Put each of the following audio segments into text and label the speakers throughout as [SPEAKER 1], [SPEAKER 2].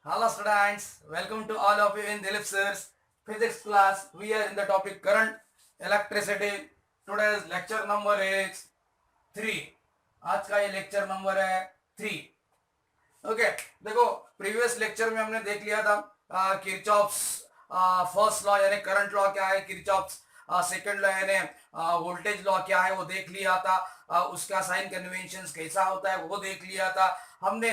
[SPEAKER 1] Hello students, welcome to all of you in Dilip sir's physics class. We are in the topic current electricity. Today's lecture number is 3. आज का ये lecture number है 3. Okay देखो previous lecture में हमने देख लिया था किरचॉफ्स फर्स्ट लॉ यानी करंट लॉ क्या है, किरचॉफ्स सेकंड लॉ यानी वोल्टेज लॉ क्या है वो देख लिया था, उसका साइन कन्वेंशंस कैसा होता है वो देख लिया था हमने,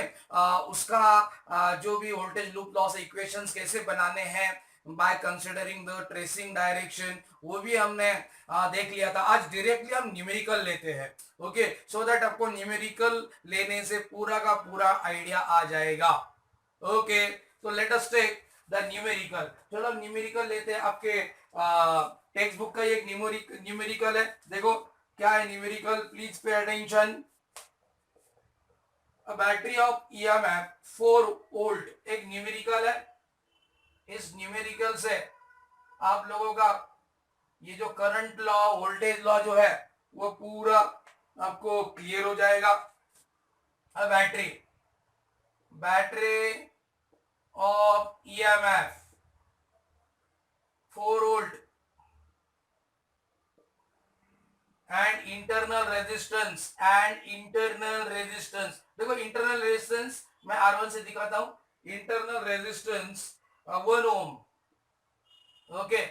[SPEAKER 1] उसका जो भी वोल्टेज लूप लॉ से इक्वेशंस कैसे बनाने हैं by considering the tracing direction वो भी हमने देख लिया था. आज डायरेक्टली हम न्यूमेरिकल लेते हैं. ओके सो दैट आपको न्यूमेरिकल लेने से पूरा का पूरा आइडिया आ जाएगा. ओके तो let us take the numerical. चलो न्यूमेरिकल लेते हैं. आपके टेक्स्ट बुक का एक न्यूमेरिकल है. देखो क्या है numerical, please pay attention. Battery of EMF 4 volt एक न्यूमेरिकल है. इस न्यूमेरिकल से आप लोगों का ये जो करंट लॉ वोल्टेज लॉ जो है वो पूरा आपको क्लियर हो जाएगा. Battery of EMF 4 volt and internal resistance देखो इंटरनल रेजिस्टेंस मैं R1 से दिखाता हूं. Internal resistance 1 ohm. ओके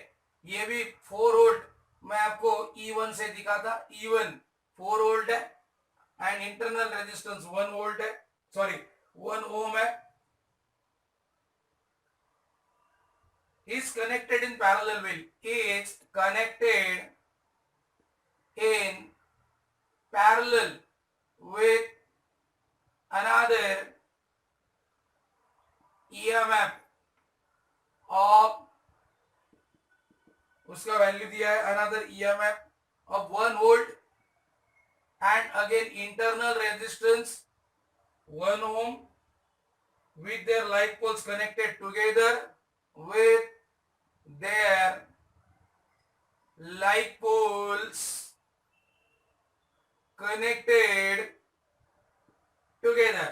[SPEAKER 1] ये भी 4 वोल्ट मैं आपको E1 से दिखाता. E1 4 वोल्ट है एंड इंटरनल रेजिस्टेंस 1 वोल्ट है, सॉरी 1 ओम है. is connected in parallel with another EMF of, उसका वैल्यू दिया है another EMF of 1 volt and again internal resistance 1 ohm with their like poles connected together with their like poles connected together.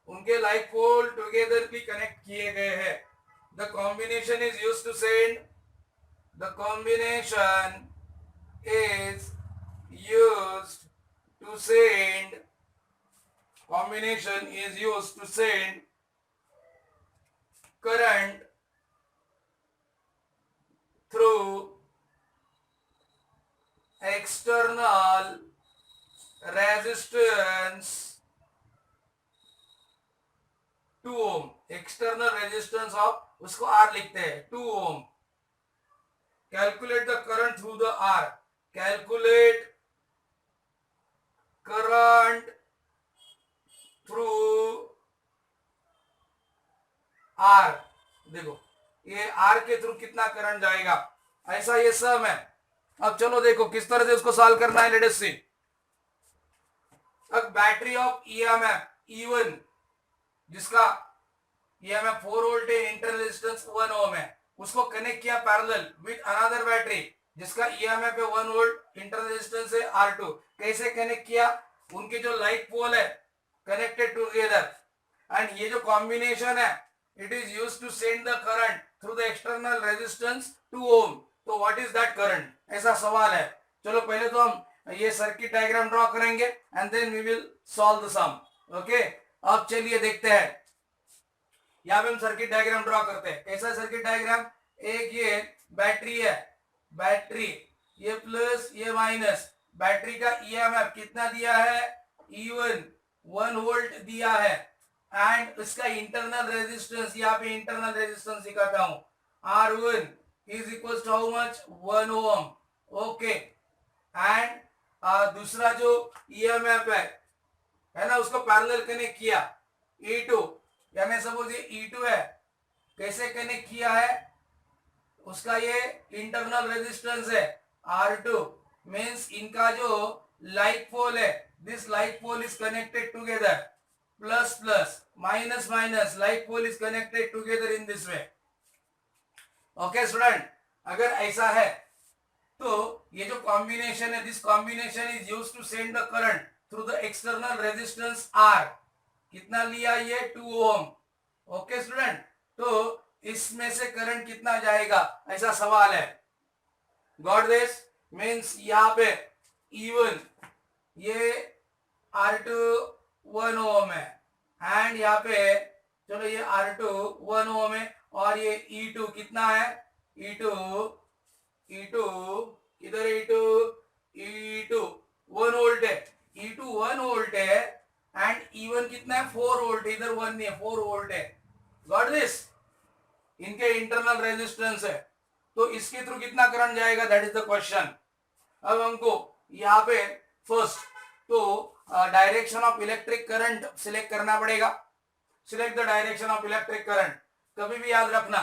[SPEAKER 1] उनके like pole together भी connect किए गए हैं. The combination is used to send current through external resistance 2 ohm. External resistance of उसको R लिखते हैं 2 ohm. Calculate the current through the R. Calculate current through R. देखो ये R के थ्रू कितना करंट जाएगा, ऐसा ये सम है. अब चलो देखो किस तरह से उसको सॉल्व करना है. लेट अस सी. अब बैटरी ऑफ ईएमएफ E1 जिसका ईएमएफ 4 वोल्ट है, इंटरनल रेजिस्टेंस 1 ओम है, उसको कनेक्ट किया पैरेलल विद अनदर बैटरी जिसका ईएमएफ है 1 वोल्ट, इंटरनल रेजिस्टेंस है R2. कैसे कनेक्ट किया, उनके जो लाइट पोल है कनेक्टेड टुगेदर एंड ये जो कॉम्बिनेशन है it is used to send the current through the external resistance 2 ohm. तो what is that current, ऐसा सवाल है. चलो पहले तो हम ये सर्किट डायग्राम ड्रॉ करेंगे and then we will solve the sum. Okay अब चलिए देखते हैं. यहाँ पे हम सर्किट डायग्राम ड्रॉ करते हैं. कैसा सर्किट डायग्राम, एक ये बैटरी है, बैटरी ये प्लस ये माइनस. बैटरी का ईएमएफ कितना दिया है, E1 1 वोल्ट दिया है एंड इसका इंटरनल रेजिस्टेंस यहाँ पे इंटरनल रेजिस्टेंस दिखाता हूं R1 is equal to how much 1 ohm. Okay and दूसरा जो ईएमएफ है ना उसको पैरेलल कनेक्ट किया E2, यानी सपोज ये E2 है, कैसे कनेक्ट किया है, उसका ये इंटरनल रेजिस्टेंस है R2 मींस इनका जो लाइट पोल है this light pole is connected together plus plus minus minus light pole is connected together in this way. Okay student अगर ऐसा है तो ये जो कॉम्बिनेशन है this combination is used to send the current through the external resistance R. कितना लिया ये 2 ओम. ओके स्टूडेंट, तो इसमें से करंट कितना जाएगा ऐसा सवाल है। Got this? मीन्स यहाँ पे E1 ये R2 1 ओम है, एंड यहाँ पे चलो ये R2 1 ओम है, और ये E2 कितना है, E2 इधर E2 1 वोल्ट है, E2 1 वोल्ट है, एंड E1 कितना है 4 वोल्ट, इधर 1 नहीं है 4 वोल्ट है। Got this? इनके इंटरनल रेजिस्टेंस है, तो इसके थ्रू कितना करंट जाएगा, दैट इज द क्वेश्चन। अब हमको यहाँ पे फर्स्ट तो direction of electric current select करना पड़ेगा। Select the direction of electric current. कभी भी याद रखना,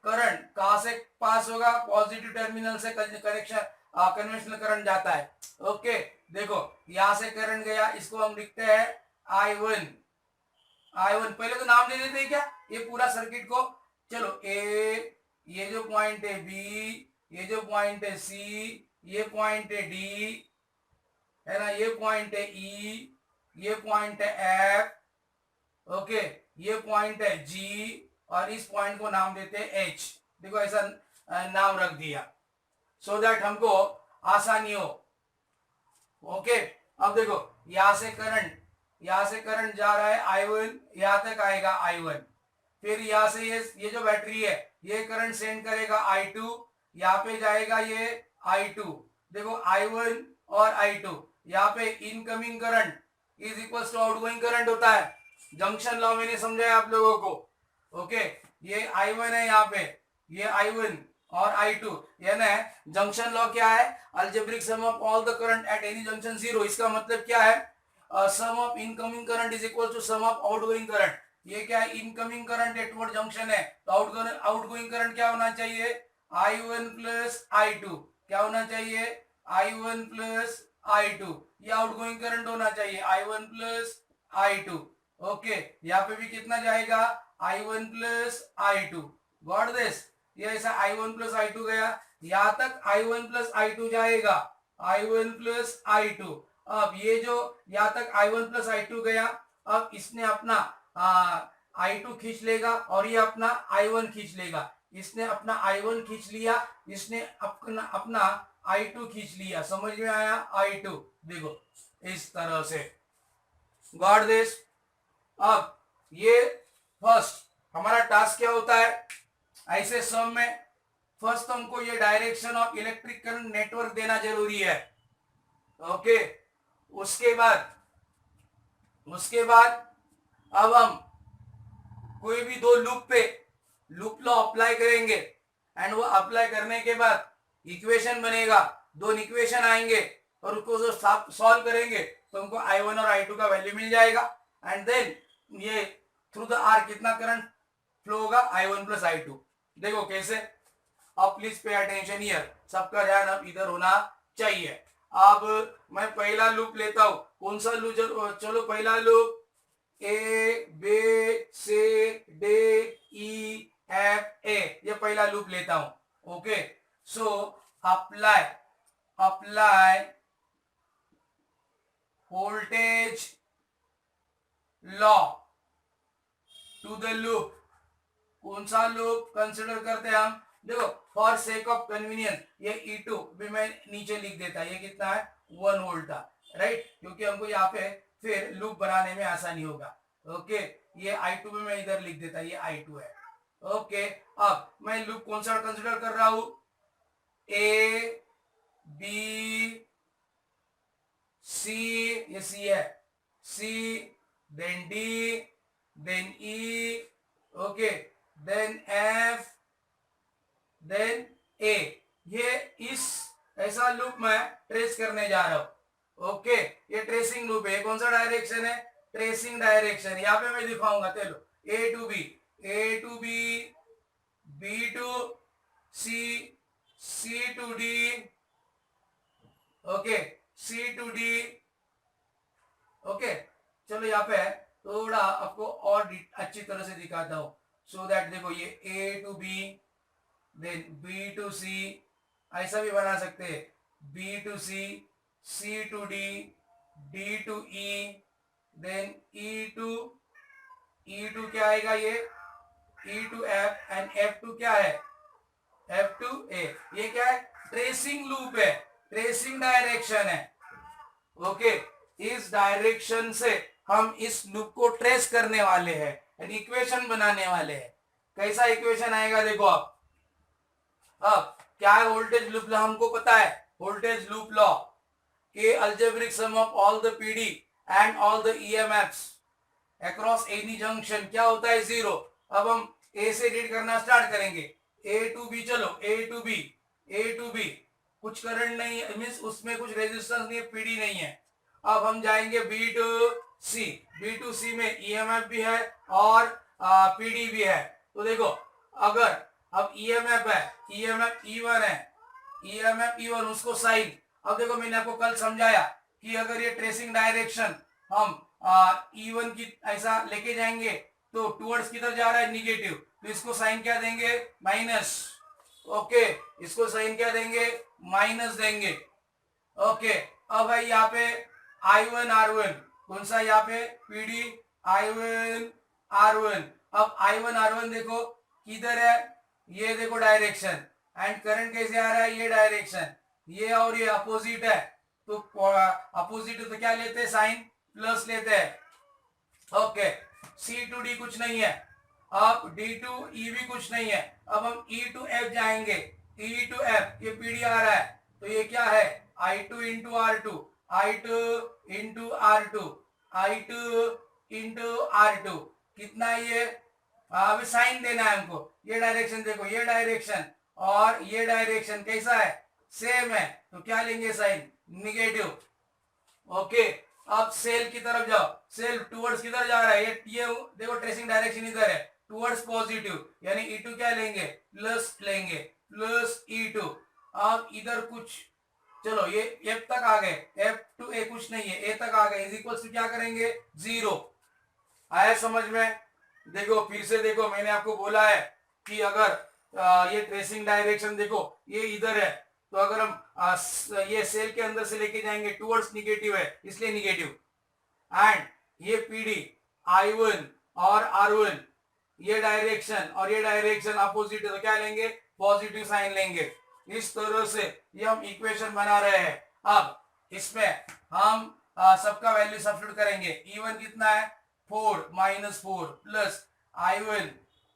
[SPEAKER 1] करंट कहां से पास होगा, पॉजिटिव टर्मिनल से कनेक्शन कन्वेंशनल करंट जाता है। ओके, देखो यहां से करंट गया, इसको हम लिखते हैं I1। पहले तो नाम दे देते हैं क्या ये पूरा सर्किट को। चलो ए, ये जो पॉइंट है बी, ये जो पॉइंट है सी, ये पॉइंट है डी, है ना, ये पॉइंट है ई, ये पॉइंट है एफ, ओके, ये पॉइंट है जी, और इस पॉइंट को नाम देते हैं एच। देखो ऐसा नाम रख दिया सो दैट हमको आसानी हो। ओके, अब देखो यहां से करंट जा रहा है I1, यहां तक आएगा I1, फिर यहां से ये जो बैटरी है ये करंट सेंड करेगा I2, यहाँ पे जाएगा ये I2। देखो I1 और I2, यहाँ पे incoming current is equal to outgoing current होता है। जंक्शन लॉ मैंने समझाया आप लोगों को। ओके, ये I1 है, यहाँ पे ये I1 और I2, यानी जंक्शन लॉ क्या है, algebraic sum of all the current at any junction 0। इसका मतलब क्या है, sum of incoming current is equal to sum of outgoing current. ये क्या है, इनकमिंग करंट एटवर्ड जंक्शन है, तो आउटगोइंग करंट क्या होना चाहिए, I1 प्लस I2। क्या होना चाहिए, I1 प्लस I2। ये आउटगोइंग करंट होना चाहिए I1 प्लस I2। ओके, यहाँ पे भी कितना जाएगा, I1 plus I2। Got this? ये ऐसा I1 प्लस I2 गया, यहां तक I1 प्लस I2 जाएगा, I1 प्लस I2। अब ये जो यहाँ तक I1 प्लस I2 गया, अब इसने अपना I2 खींच लेगा और ये अपना I1 खींच लेगा। इसने अपना I1 खींच लिया, इसने अपना I2 खींच लिया। समझ में आया, I2 देखो इस तरह से। Got this? अब ये फर्स्ट हमारा टास्क क्या होता है, ऐसे सम में फर्स्ट हमको ये direction of electric current network देना जरूरी है। ओके, उसके बाद अब हम कोई भी दो लूप लॉ अप्लाई करेंगे, एंड वो अप्लाई करने के बाद इक्वेशन बनेगा, दो इक्वेशन आएंगे, और उसको जो सॉल्व करेंगे तो हमको I1 और I2 का वैल्यू मिल जाएगा, एंड देन ये थ्रू द आर कितना करंट फ्लो होगा, I1 प्लस I2। देखो कैसे, अब प्लीज पे अटेंशन हियर, सबका ध्यान अब इधर होना चाहिए। अब मैं पहला लूप लेता हूं, कौन सा लूप, चलो पहला loop A B C D E F A, ये पहला लूप लेता हूं। Okay, so apply voltage law to the loop. कौन सा लूप कंसिडर करते हैं हम, देखो फॉर सेक ऑफ कन्वीनियंस ये E2 भी मैं नीचे लिख देता, ये कितना है 1 वोल्ट था, राइट, क्योंकि हमको यहाँ पे फिर लूप बनाने में आसानी होगा। ओके, ये I2 भी मैं इधर लिख देता, ये I2 है। ओके, अब मैं लूप कौन सा कंसिडर कर रहा हूं, ए बी सी, ये सी है, सी देन डी देन ई, ओके, देन एफ देन ए। ये इस ऐसा लूप मैं ट्रेस करने जा रहा हूं। ओके, ये ट्रेसिंग लूप है, कौन सा डायरेक्शन है, ट्रेसिंग डायरेक्शन। यहां पे मैं दिखाऊंगा, चलो A to B, B to C, C to D, okay, C to D. Okay, चलो यहाँ पे थोड़ा आपको और अच्छी तरह से दिखाता हूं, सो दैट देखो ये A to B then B to C, ऐसा भी बना सकते हैं, B to C to D to E, then E to क्या आएगा, ये E to F and F to क्या है, F to A। ये क्या है, ट्रेसिंग लूप है, ट्रेसिंग डायरेक्शन है। ओके, इस डायरेक्शन से हम इस लूप को ट्रेस करने वाले हैं एंड इक्वेशन बनाने वाले हैं। कैसा इक्वेशन आएगा देखो आप। अब क्या है वोल्टेज लूप लॉ, हमको पता है वोल्टेज लूप लॉ के algebraic sum of all the PD and all the EMFs across any junction क्या होता है, जीरो। अब हम ए से रीड करना स्टार्ट करेंगे, ए टू बी, चलो A to B, A to B, कुछ करंट नहीं है, मीन्स उसमें कुछ रेजिस्टेंस नहीं है, पीडी नहीं है। अब हम जाएंगे B to C, B to C में ईएमएफ भी है और पीडी भी है। तो देखो अगर अब ईएमएफ है, ईएमएफ E1 है, ईएमएफ E1 उसको साइन। अब देखो मैंने आपको कल समझाया कि अगर ये ट्रेसिंग डायरेक्शन हम E1 की ऐसा लेके जाएंगे तो टुवर्ड्स किधर जा रहा है, निगेटिव, तो इसको साइन क्या देंगे, माइनस। ओके, इसको साइन क्या देंगे, माइनस देंगे। ओके, अब है यहाँ पे I1 R1, कौन सा यहाँ पे PD I1 R1। अब I1 R1 देखो किधर है, ये देखो डायरेक्शन, एंड करंट कैसे आ रहा है, ये डायरेक्शन, ये और ये अपोजिट है, तो अपोजिट तो क्या लेते हैं, साइन प्लस लेते हैं। ओके, C टू D कुछ नहीं है, अब D टू E भी कुछ नहीं है। अब हम E टू F जाएंगे, E टू F, ये PD आ रहा है, तो ये क्या है, I2 into R2, I2 into R2, I2 into R2, कितना ये, अभी साइन देना है हमको। ये डायरेक्शन देखो, ये डायरेक्शन और ये डायरेक्शन कैसा है, सेम है, तो क्या लेंगे, साइन निगेटिव। ओके, अब सेल की तरफ जाओ, सेल टुवर्ड्स किधर जा रहा है, ये देखो ट्रेसिंग डायरेक्शन इधर है, टुवर्ड्स पॉजिटिव, यानी E2 क्या लेंगे, प्लस लेंगे, प्लस E2। अब इधर कुछ, चलो ये F तक आ गए, F टू A कुछ नहीं है, A तक आ गए, इज इक्वल टू क्या करेंगे, जीरो। आया समझ में। देखो फिर से देखो, मैंने आपको बोला है कि अगर ये ट्रेसिंग डायरेक्शन देखो ये इधर है, तो अगर हम ये सेल के अंदर से लेके जाएंगे टुवर्ड्स निगेटिव है, इसलिए निगेटिव। एंड ये पीडी I1 और R1, ये डायरेक्शन और ये डायरेक्शन अपोजिट है, तो क्या लेंगे, पॉजिटिव साइन लेंगे। इस तरह से ये हम इक्वेशन बना रहे हैं। अब इसमें हम सबका वैल्यू सब्स्टिट्यूट करेंगे। E1 कितना है, 4 माइनस 4 प्लस I1,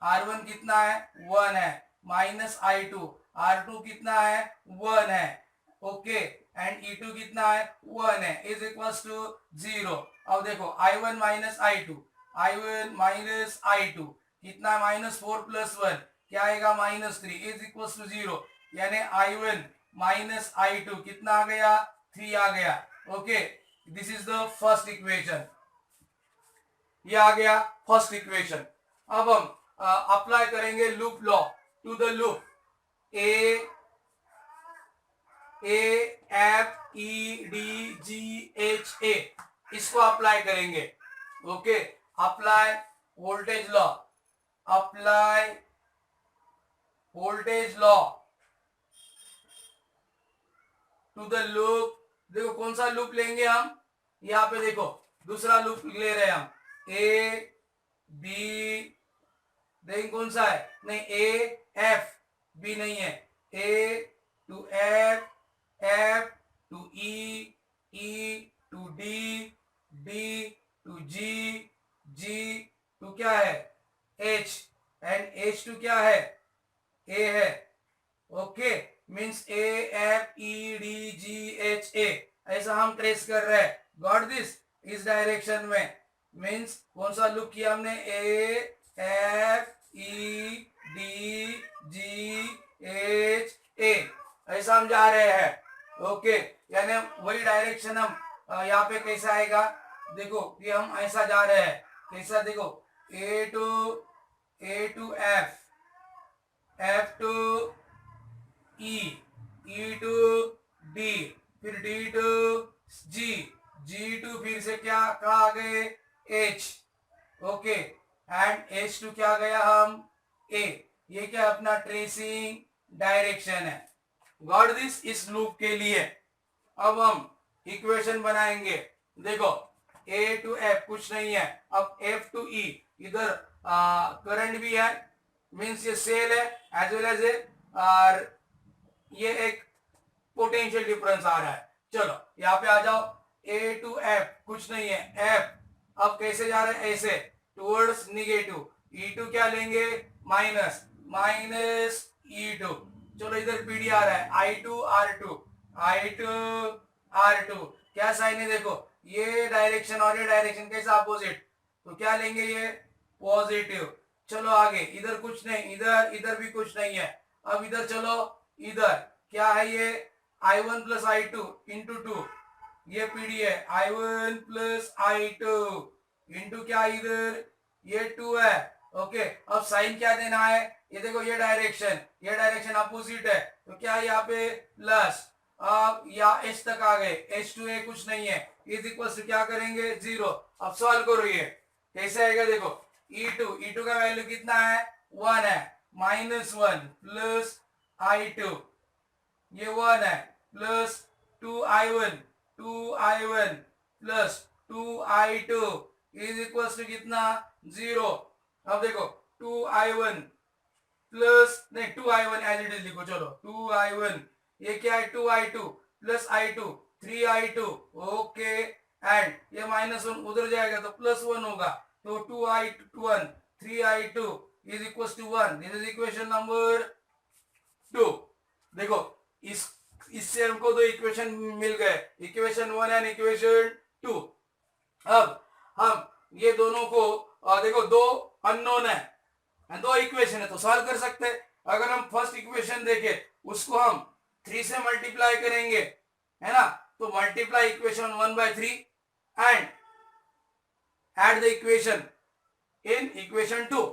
[SPEAKER 1] R1 कितना है, 1 है, माइनस I2, R2 कितना है, 1 है। ओके, एंड E2 कितना है, 1 है, इज इक्वल्स टू 0। अब देखो I1 minus I2, I1 minus I2 कितना, माइनस 4 प्लस 1 क्या आएगा, माइनस 3, इज इक्वल्स टू 0, यानी I1 माइनस I2 कितना आ गया, 3 आ गया। Okay, this is the first equation, ये आ गया फर्स्ट इक्वेशन। अब हम अप्लाई करेंगे loop law to the loop A इसको अप्लाई करेंगे। Okay, apply voltage law, apply voltage law to the loop. देखो कौन सा लूप लेंगे हम, यहाँ पे देखो दूसरा लूप ले रहे हैं हम, A B, देखें कौन सा है, नहीं A F, B नहीं है, A to F, F to E, E to D, D to G, G to क्या है, H, एंड H टू क्या है, A है। Okay, means A F E D G H A, ऐसा हम trace कर रहे हैं। गॉट दिस, इस डायरेक्शन में, मीन्स कौन सा लूप किया हमने, A F E D G H A, ऐसा हम जा रहे हैं। ओके, यानी वही डायरेक्शन हम यहाँ पे कैसा आएगा, देखो ये हम ऐसा जा रहे हैं, कैसा देखो, A to F, F to E, E to D, फिर D to G, G to फिर से क्या कहा आ गए, H। Okay, and H to क्या गया हम, A। ये क्या अपना ट्रेसिंग डायरेक्शन है। गॉट दिस, इस लूप के लिए अब हम इक्वेशन बनाएंगे। देखो A टू F कुछ नहीं है, अब F टू E, इधर करंट भी है मीन्स ये सेल है एज वेल एज ए और ये एक पोटेंशियल डिफरेंस आ रहा है। चलो यहाँ पे आ जाओ, ए टू एफ कुछ नहीं है, एफ अब कैसे जा रहे हैं, ऐसे टुवर्ड्स निगेटिव, ई टू क्या लेंगे, माइनस माइनस ई टू। चलो इधर पीडी आ रहा है, I two R two, I two R two, क्या साइन है देखो, ये डायरेक्शन और ये डायरेक्शन कैसा अपोजिट, तो क्या लेंगे ये पॉजिटिव। चलो आगे, इधर कुछ नहीं, इधर इधर भी कुछ नहीं है। अब इधर चलो, इधर क्या है ये आई one plus I two into two, ये पीडी है I one plus I two into क्या, इधर ये टू है। ओके अब साइन क्या देना है, ये देखो ये डायरेक्शन अपोजिट है, तो क्या यहाँ पे प्लस, अब या एच तक आ गए, एच टू ए कुछ नहीं है, इज इक्वल टू क्या करेंगे जीरो। अब सॉल्व करो, ये कैसे आएगा देखो, ई टू का वैल्यू कितना है, वन है, minus one plus I two, ये वन है, plus two I one plus two I two is equal to कितना, जीरो। अब देखो टू आई वन प्लस, नहीं two I one as it is लिखो, चलो टू आई वन, ये क्या है two I two plus I two, three I two, okay and ये माइनस वन उधर जाएगा तो प्लस वन होगा, तो two I to one, three I two is equal to one, this is equation number two. देखो इससे हमको दो इक्वेशन मिल गए, equation one and equation two. अब हम ये दोनों को देखो दो अननोन है, दो इक्वेशन है तो सॉल्व कर सकते हैं। अगर हम फर्स्ट इक्वेशन देखें उसको हम 3 से मल्टीप्लाई करेंगे, है ना, तो multiply equation 1/3 and add the equation in equation 2।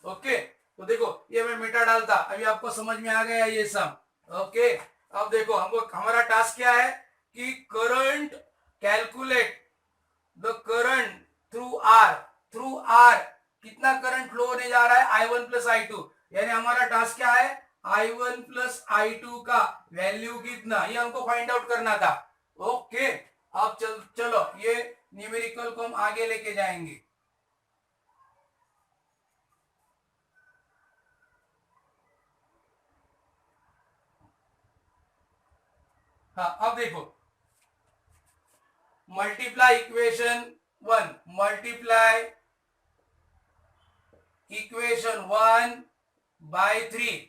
[SPEAKER 1] Okay तो देखो ये मैं मिटा डालता, अभी आपको समझ में आ गया ये सब। ओके अब देखो हमको हमारा टास्क क्या है कि current calculate the current through R कितना करंट फ्लो होने जा रहा है, I one plus I two, यानी हमारा टास्क क्या है, I one plus I two का वैल्यू कितना, ये हमको फाइंड आउट करना था। ओके अब चलो ये न्यूमेरिकल को हम आगे लेके जाएंगे। हाँ अब देखो, multiply equation one, multiply equation 1/3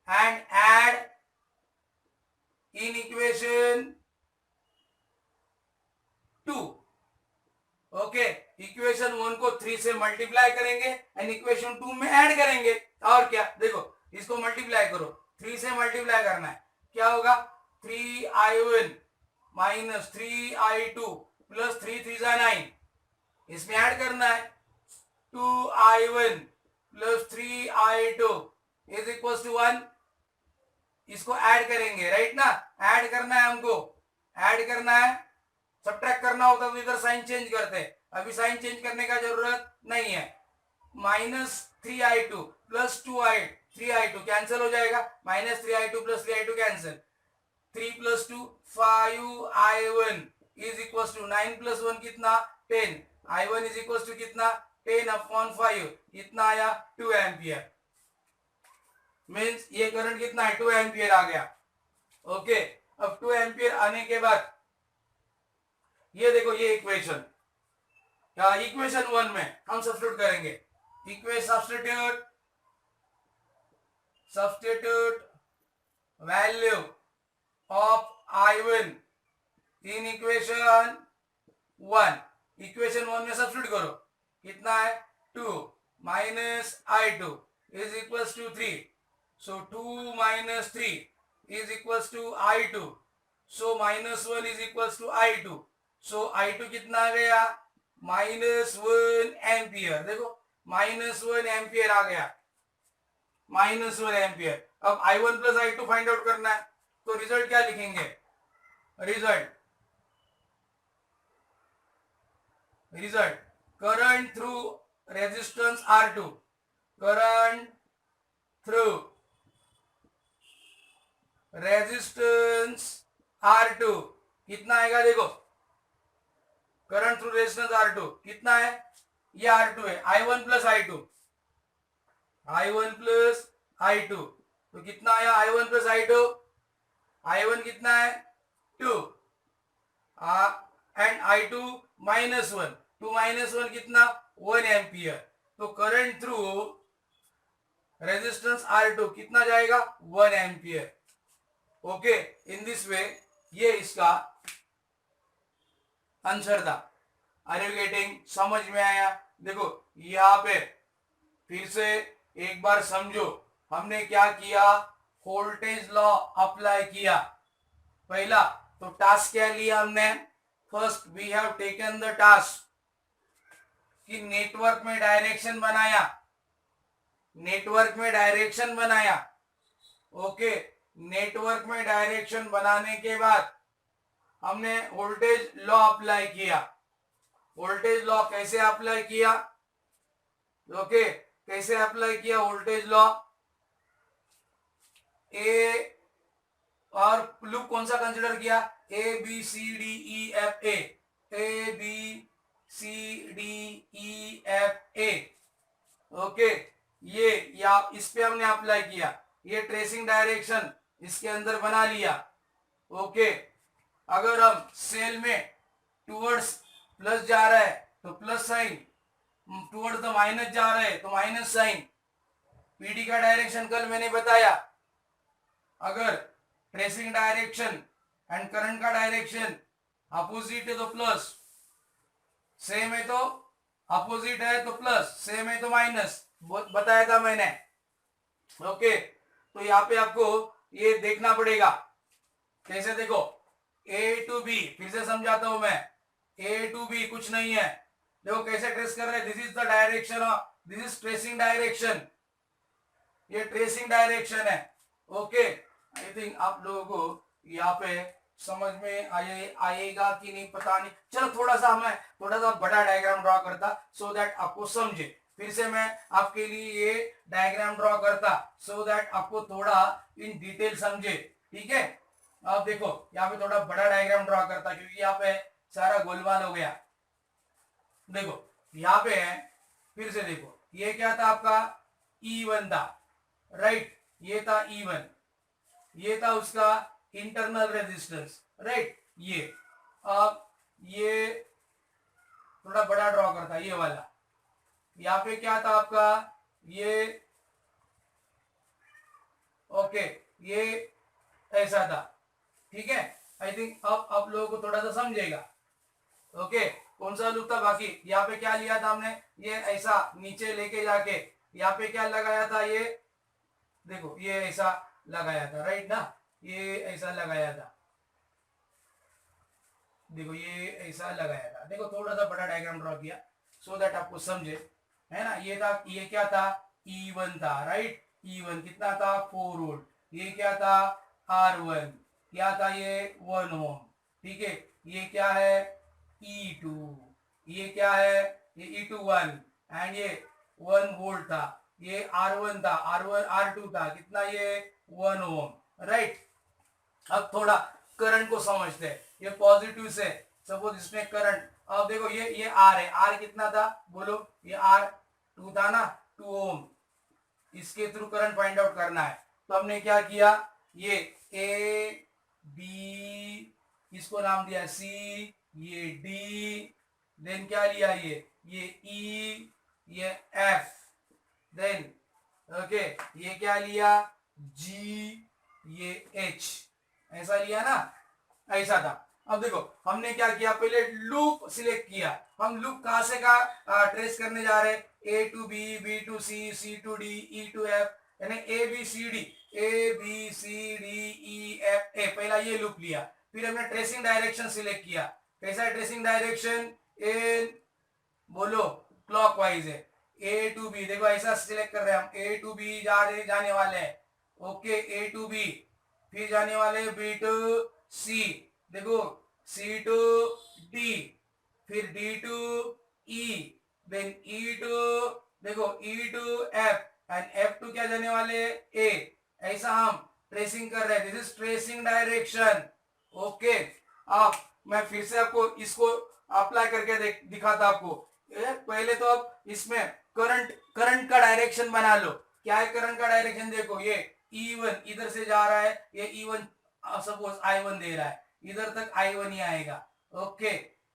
[SPEAKER 1] and add in equation 2। Okay equation 1 को 3 से मल्टीप्लाई करेंगे एंड इक्वेशन 2 में ऐड करेंगे, और क्या देखो इसको मल्टीप्लाई करो, 3 से मल्टीप्लाई करना है, क्या होगा 3i1 माइनस 3i2 प्लस 3 3 9, इसमें ऐड करना है 2i1 plus 3i2 is equal to 1, इसको ऐड करेंगे राइट ना, ऐड करना है हमको, ऐड करना है, सब्ट्रैक्ट करना होता तो इधर साइन चेंज करते, अभी साइन चेंज करने का जरूरत नहीं है। Minus 3i2 plus 3i2 cancel हो जाएगा, minus 3i2 plus 3i2 cancel, 3 plus 2 5i1 is equal to 9 plus 1 कितना 10, i1 इज इक्वल टू कितना 10/5, इतना आया 2 एम्पियर, मीन्स ये करंट कितना है 2 एम्पियर आ गया। ओके अब 2 एम्पियर आने के बाद ये देखो ये इक्वेशन, इक्वेशन 1 में हम सब्स्टिट्यूट करेंगे, substitute value of i1 in equation 1, equation 1 में सब्स्टिट्यूट करो, कितना है 2 minus i2 is equal to 3, so 2 minus 3 is equals to i2, so minus 1 is equals to i2, so i2 कितना आ गया -1 एम्पियर, देखो -1 एम्पियर आ गया, -1 एम्पियर। अब i1 plus i2 find out करना है, तो रिजल्ट क्या लिखेंगे, result current through resistance R2, current through resistance R2 कितना आएगा, देखो करंट थ्रू रेजिस्टेंस R2 कितना है, ये R2 है, I1 plus I2, I1 plus I2, तो कितना आया I1 प्लस I2, I1 कितना है 2 एंड I2 -1, 2 -1 कितना 1 एम्पियर, तो करंट थ्रू रेजिस्टेंस R2 कितना जाएगा 1 एम्पियर। ओके, इन दिस वे ये इसका आंसर था। आर यू गेटिंग, समझ में आया? देखो यहाँ पे फिर से एक बार समझो, हमने क्या किया, वोल्टेज लॉ अप्लाई किया। पहला तो टास्क क्या लिया हमने, first we have taken the task कि नेटवर्क में डायरेक्शन बनाया, नेटवर्क में डायरेक्शन बनाया। ओके, नेटवर्क में डायरेक्शन बनाने के बाद हमने वोल्टेज लॉ अप्लाई किया। वोल्टेज लॉ कैसे अप्लाई किया, ओके कैसे अप्लाई किया वोल्टेज लॉ, ए और लूप कौन सा कंसीडर किया, A B C D E F A B C D E F A. Okay, ये या इस पे हमने अप्लाई किया, ये ट्रेसिंग डायरेक्शन इसके अंदर बना लिया। ओके, अगर हम सेल में टुवर्ड्स प्लस जा रहा है तो plus sign, towards the minus जा रहा है तो माइनस साइन। पीडी का डायरेक्शन कल मैंने बताया, अगर ट्रेसिंग डायरेक्शन एंड करंट का डायरेक्शन अपोजिट है तो प्लस, सेम है तो अपोजिट है तो प्लस, सेम है तो माइनस, बताया था मैंने। ओके, तो यहाँ पे आपको ये देखना पड़ेगा कैसे, देखो ए टू बी, फिर से समझाता हूं मैं, ए टू बी कुछ नहीं है, देखो कैसे ट्रेस कर रहे हैं, this is the direction, this is tracing direction, ये ट्रेसिंग डायरेक्शन है। ओके, आई थिंक आप लोगों को यहाँ पे समझ में आएगा कि नहीं पता नहीं। चलो थोड़ा सा बड़ा डायग्राम ड्रॉ करता सो दैट आपको समझे, फिर से मैं आपके लिए ये डायग्राम ड्रॉ करता सो दैट आपको थोड़ा इन डिटेल समझे, ठीक है। अब देखो यहाँ पे थोड़ा बड़ा डायग्राम ड्रॉ करता क्योंकि यहाँ पे सारा गोलमाल हो गया। देखो यहाँ पे है, फिर से देखो ये क्या था आपका E1 था, राइट, ये था E1, ये था उसका इंटरनल रेजिस्टेंस, राइट। ये अब ये थोड़ा बड़ा ड्रॉ करता, ये वाला, यहाँ पे क्या था आपका ये, ओके ये ऐसा था, ठीक है। आई थिंक अब आप लोगों को थोड़ा सा समझेगा। ओके, कौन सा लूप था बाकी, यहाँ पे क्या लिया था हमने, ये ऐसा नीचे लेके जाके यहाँ पे क्या लगाया था, ये देखो ये ऐसा लगाया था, राइट ना, ये ऐसा लगाया था, देखो ये ऐसा लगाया था। देखो थोड़ा सा बड़ा डायग्राम ड्रॉ किया सो दैट आपको समझे, है ना। ये था, ये क्या था E1 था, राइट। E1 कितना था 4 वोल्ट, ये क्या था R1, क्या था ये 1 ओम, ठीक है। ये क्या है E2, ये क्या है ये E21 एंड ये 1 वोल्ट था, ये R1 था, R2 था, कितना ये 1 ओम, राइट। अब थोड़ा करंट को समझते हैं, ये पॉजिटिव से सपोज इसमें करंट, अब देखो ये R है, R कितना था बोलो, ये R2 था ना, 2 ओम, इसके थ्रू करंट फाइंड आउट करना है। तो हमने क्या किया, ये A B, इसको नाम दिया C, ये D, देन क्या लिया ये E, ये F, देन ओके ये क्या लिया G, ये H, ऐसा लिया ना, ऐसा था। अब देखो हमने क्या किया, पहले लूप सिलेक्ट किया, हम लूप कहां से का ट्रेस करने जा रहे हैं, A to B, B to C, C to D, E to F, यानी A B C D, E F A, पहला ये लूप लिया। फिर हमने ट्रेसिंग डायरेक्शन सिलेक्ट किया, कैसा ट्रेसिंग डायरेक्शन, इन बोलो क्लॉकवाइज है, A to B, देखो ऐसा सिलेक्ट कर रहे हैं हम, A to B जाने वाले हैं, ओके A to B, फिर जाने वाले B to C, देखो C to D, फिर D to E, then E to देखो E to F and F to क्या जाने वाले A, ऐसा हम ट्रेसिंग कर रहे हैं, this is tracing direction. Okay, अब मैं फिर से आपको इसको अप्लाई करके दिखाता आपको। पहले तो आप इसमें करंट का डायरेक्शन बना लो, क्या है करंट का डायरेक्शन, देखो ये E1 इधर से जा रहा है, ये E1 सपोज I1 दे रहा है, इधर तक I1 ही आएगा। ओके,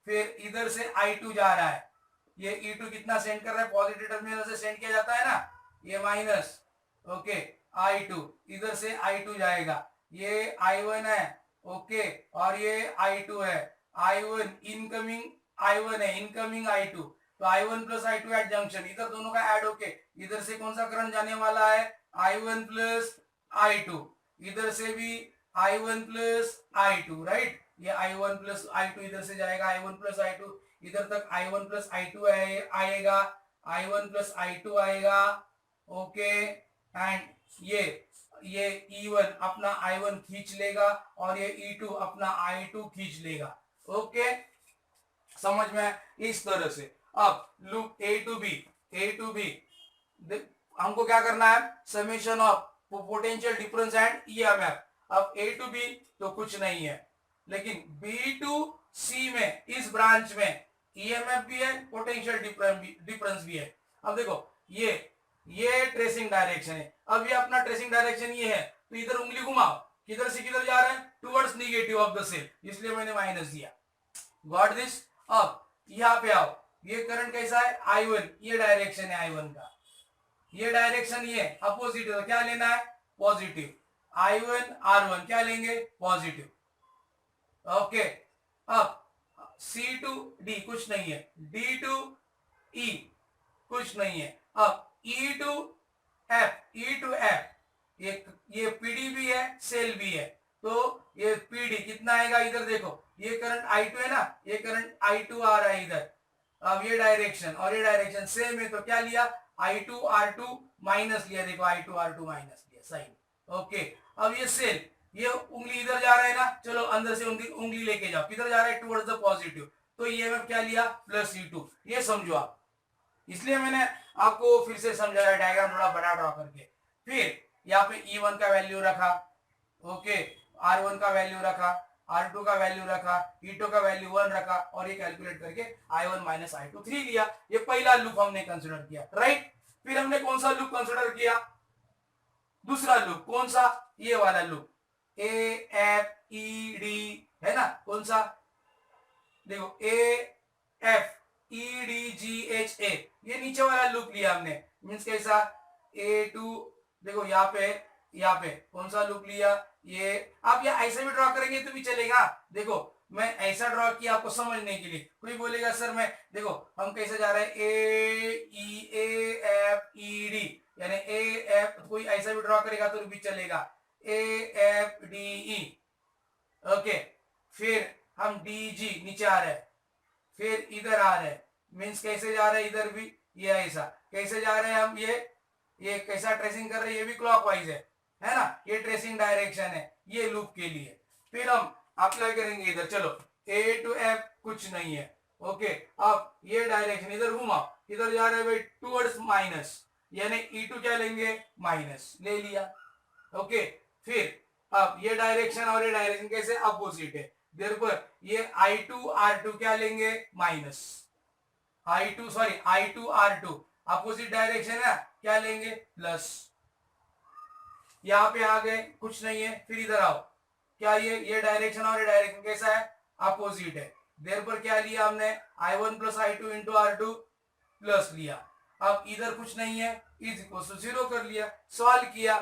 [SPEAKER 1] फिर इधर से I2 जा रहा है, ये E2 कितना सेंड कर रहा है, पॉजिटिव टर्मिनल से सेंड किया जाता है ना, ये माइनस। ओके, I2 इधर से I2 जाएगा, ये I1 है। ओके, और ये I2 है, I1 इनकमिंग I1 है, इनकमिंग I2, तो I1 plus I2 eight junction, इधर दोनों का ऐड होके इधर से कौन सा करंट जाने वाला है, I1 प्लस I2, इधर से भी I1 प्लस I2, राइट, ये I1 प्लस I2 इधर से जाएगा, I1 प्लस I2 इधर तक I1 प्लस I2 आएगा, I1 प्लस I2 आएगा। ओके, एंड ये E1 अपना I1 खींच लेगा और ये E2 अपना I2 खींच लेगा। ओके, समझ में, इस तरह से। अब लूप A टू बी हमको क्या करना है, summation of potential difference and EMF. अब A टू B तो कुछ नहीं है, लेकिन B टू C में, इस ब्रांच में ईएमएफ भी है, पोटेंशियल डिफरेंस भी है। अब देखो ये ट्रेसिंग डायरेक्शन है, अब ये अपना ट्रेसिंग डायरेक्शन ये है, तो इधर उंगली घुमाओ, किधर से किधर जा रहा है, towards negative of the cell, इसलिए मैंने माइनस दिया। Got this. अब यहां पे आओ, ये करंट कैसा है, I1, ये डायरेक्शन है I1 का, ये डायरेक्शन ये अपोजिट है, तो क्या लेना है, पॉजिटिव। I1 R1 क्या लेंगे, पॉजिटिव। ओके, अब C टू D कुछ नहीं है, D टू E कुछ नहीं है, अब E टू F, ये PD भी है, सेल भी है, तो ये PD कितना आएगा, इधर देखो ये करंट I2 है ना, ये करंट I2 आ रहा है इधर। अब ये डायरेक्शन और ये डायरेक्शन सेम है, तो क्या लिया, I2 R2 माइनस लिया, देखो I2 R2 माइनस लिया, साइन। ओके, अब ये सेल, ये उंगली इधर जा रहा है ना, चलो अंदर से उंगली लेके जाओ, किधर जा रहा है, टुवर्ड्स द पॉजिटिव, तो ये मैं क्या लिया, प्लस E2, ये समझो आप, इसलिए मैंने आपको फिर से समझाया, डायग्राम थोड़ा बड़ा ड्रॉ करके। फिर यहाँ पे E1 का वैल्यू रखा, ओके, R1 का वैल्यू रखा, R2 का वैल्यू रखा, E2 का वैल्यू 1 रखा, और ये कैलकुलेट करके I1 माइनस I2 3 लिया। ये पहला लूप हमने कंसिडर किया, राइट। फिर हमने कौन सा लूप कंसिडर किया, दूसरा लूप, कौन सा, ये वाला लूप, AFED है ना, कौन सा, देखो AFEDGHA, ये नीचे वाला लूप लिया हमने, मीन्स कैसा, A2, देखो यहाँ पे कौन सा लूप लिया, ये आप ये ऐसे भी ड्रॉ करेंगे तो भी चलेगा। देखो मैं ऐसा ड्रॉ किया आपको समझने के लिए, कोई बोलेगा सर मैं, देखो हम कैसे जा रहे हैं, AEFED, यानी AF, कोई ऐसा भी ड्रॉ करेगा तो भी चलेगा, AFDE। ओके, फिर हम DG नीचे आ रहे हैं, फिर इधर आ रहे हैं, मीन्स कैसे जा रहे हैं, इधर भी ये ऐसा कैसे जा रहे हैं हम, ये कैसा ट्रेसिंग कर रहे हैं, ये भी क्लॉकवाइज है ना, ये ट्रेसिंग डायरेक्शन है ये लूप के लिए। फिर हम अप्लाई करेंगे इधर, चलो A टू F कुछ नहीं है। ओके, अब ये डायरेक्शन इधर घुमाओ, इधर जा रहे हैं टुवर्ड्स माइनस, यानी E2 क्या लेंगे, माइनस ले लिया। ओके, फिर अब ये डायरेक्शन और ये डायरेक्शन कैसे अपोजिट है, देयरफॉर ये I2 R2 क्या लेंगे, minus, I2 R2 opposite direction है, क्या लेंगे, प्लस। यहाँ पे आ गए, कुछ नहीं है, फिर इधर आओ, क्या ये डायरेक्शन और ये डायरेक्शन कैसा है, अपोजिट है, देयरफॉर क्या लिया हमने, I1 plus I2 into R2 plus लिया। अब इधर कुछ नहीं है, इज इक्वल टू 0 कर लिया, सॉल्व किया।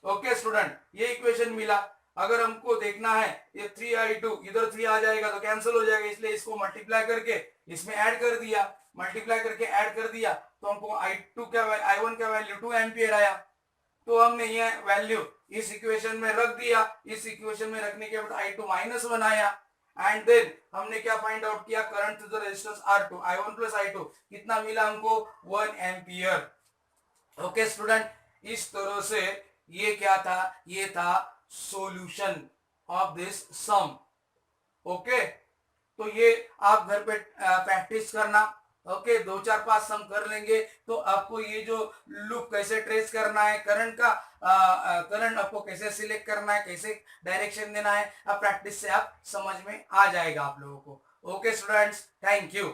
[SPEAKER 1] ओके स्टूडेंट, ये इक्वेशन मिला। अगर हमको देखना है ये 3I2 इधर 3 आ जाएगा तो कैंसिल हो जाएगा, इसलिए इसको मल्टीप्लाई करके इसमें ऐड कर दिया, मल्टीप्लाई करके ऐड कर दिया, तो हमको I1 का वैल्यू 2 एम्पियर आया। तो हमने ये वैल्यू इस इक्वेशन में रख दिया, इस इक्वेशन में रखने के बाद I2 माइनस बनाया, एंड देन हमने क्या फाइंड आउट किया, current to the resistance R2, I1 plus I2 कितना मिला हमको, 1 एम्पियर। ओके स्टूडेंट, इस तरह से ये क्या था, ये था solution of this sum. Okay, तो ये आप घर पे प्रैक्टिस करना। ओके, 2-4-5 सम कर लेंगे तो आपको ये जो लूप कैसे ट्रेस करना है, करंट आपको कैसे सिलेक्ट करना है, कैसे डायरेक्शन देना है, अब प्रैक्टिस से आप समझ में आ जाएगा आप लोगों को। Okay students, thank you.